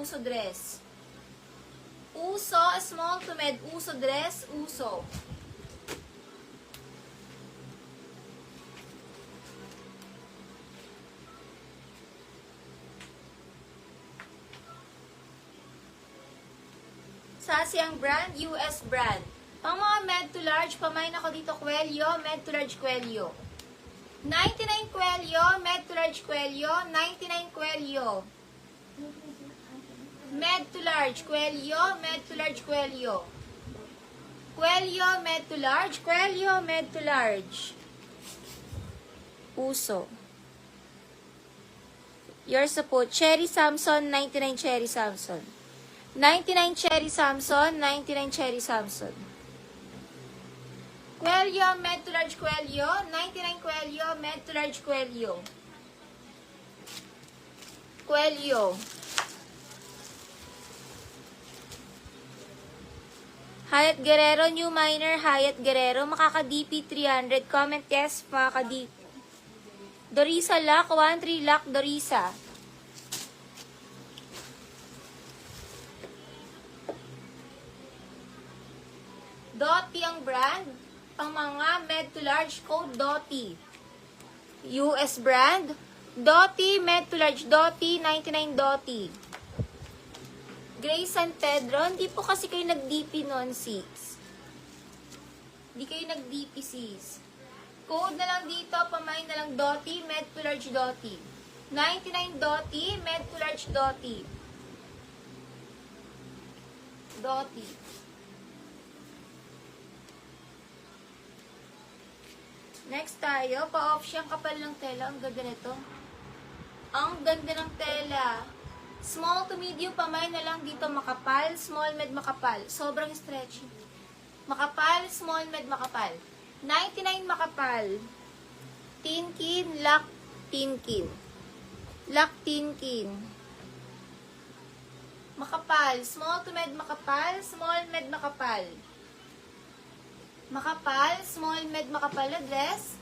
uso dress. Uso, small to med, uso dress, uso. Sasi ang brand, US brand. Pang mga med to large, pamain ako dito, Quelio, med to large Quelio. 99 Quelio, med to large Quelio, 99 Quelio. Med to large Quelio, med to large Quelio. Quelio, med to large, Quelio, med to large. Uso. Yours po, Cherry Samson, 99 Cherry Samson. 99 Cherry Samson, 99 Cherry Samson. Quelio, med to large Quelio, 99 Quelio, med to large Quelio. Quelio. Hyatt Guerrero, new minor, Hyatt Guerrero, makaka-DP 300. Comment yes, makaka-DP. Dorisa Lock, 1-3 Lock, Dorisa. Doty ang brand. Pang mga med to large, code Doty. US brand. Doty, med to large, Doty, 99 Doty. Grace San Pedro, hindi po kasi kayo nag-DP noon, sis. Hindi kayo nag-DP, sis. Code na lang dito, pamain na lang Doty, med to large Doty. 99 Doty, med to large Doty. Doty. Next tayo, pa-off siyang kapal ng tela. Ang ganda nito. Ang ganda ng tela. Small to medium, pamay na lang dito makapal. Small, med, makapal. Sobrang stretchy. Makapal, small, med, makapal. 99 makapal. Tinkin, lock, tinkin. Lock, tinkin. Makapal. Small to med, makapal. Small, med, makapal. Makapal, small, med, makapal na dress.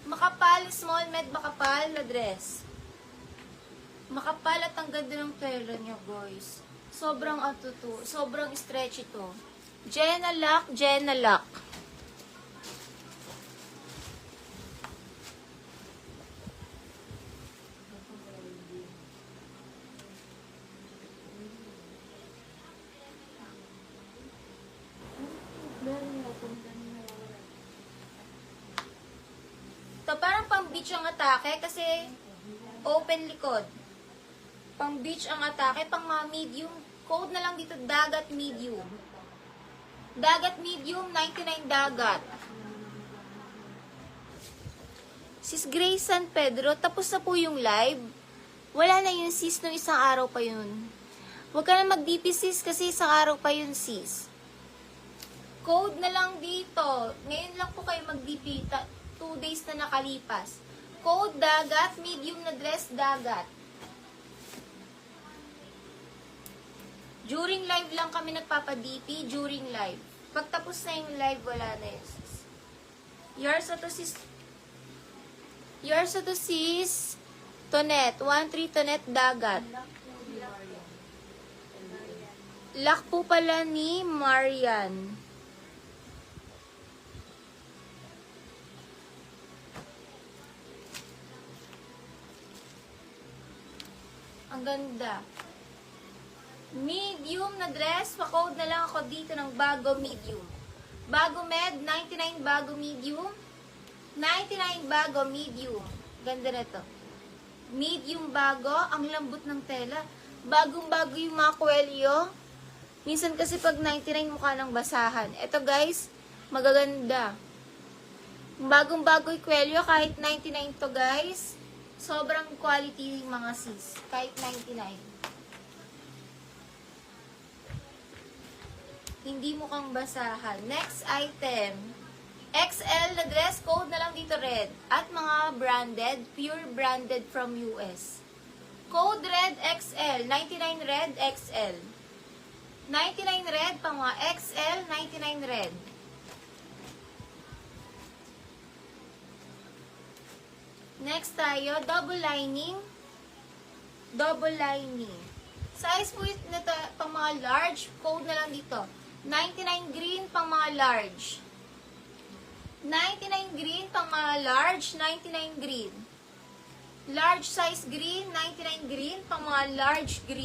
Makapal, small, med, makapal na dress. Makapal at ang ganda ng tela niya, guys. Sobrang sobrang stretchy ito. Jenna Lock, Jenna Lock. Ito parang pang beach ang atake kasi open likod. Pang beach ang atake, pang mga medium. Code na lang dito, dagat medium. Dagat medium, 99 dagat. Sis Grace San Pedro, tapos na po yung live. Wala na yun, sis, nung isang araw pa yun. Huwag ka na mag-DP, sis, kasi isang araw pa yun, sis. Code na lang dito. Ngayon lang po kayo mag-DP. 2 days na nakalipas. Code dagat, medium na dress, dagat. During live lang kami nagpapa-DP, during live. Pag tapos na yung live, wala na yun. Yours to sis. Yours to sis. Tonet, 1-3 Tonet, dagat. Lock po pala ni Marian. Ang ganda. Medium na dress. Pa-code na lang ako dito ng bago medium. Bago med, 99 bago medium. 99 bago medium. Ganda na to. Medium bago. Ang lambot ng tela. Bagong-bago yung mga Quelio. Minsan kasi pag 99 mukha ng basahan. Ito guys, magaganda. Bagong-bago yung Quelio kahit 99 to guys. Sobrang quality yung mga sis. Kahit 99. Hindi mukhang basahan. Next item. XL na dress, code na lang dito red. At mga branded, pure branded from US. Code red XL. 99 red XL. 99 red pang mga XL, 99 red. Next tayo, double lining. Double lining. Size po nito pang mga large. Code na lang dito. 99 green pang mga large. 99 green pang mga large. 99 green. Large size green. 99 green pang mga large green.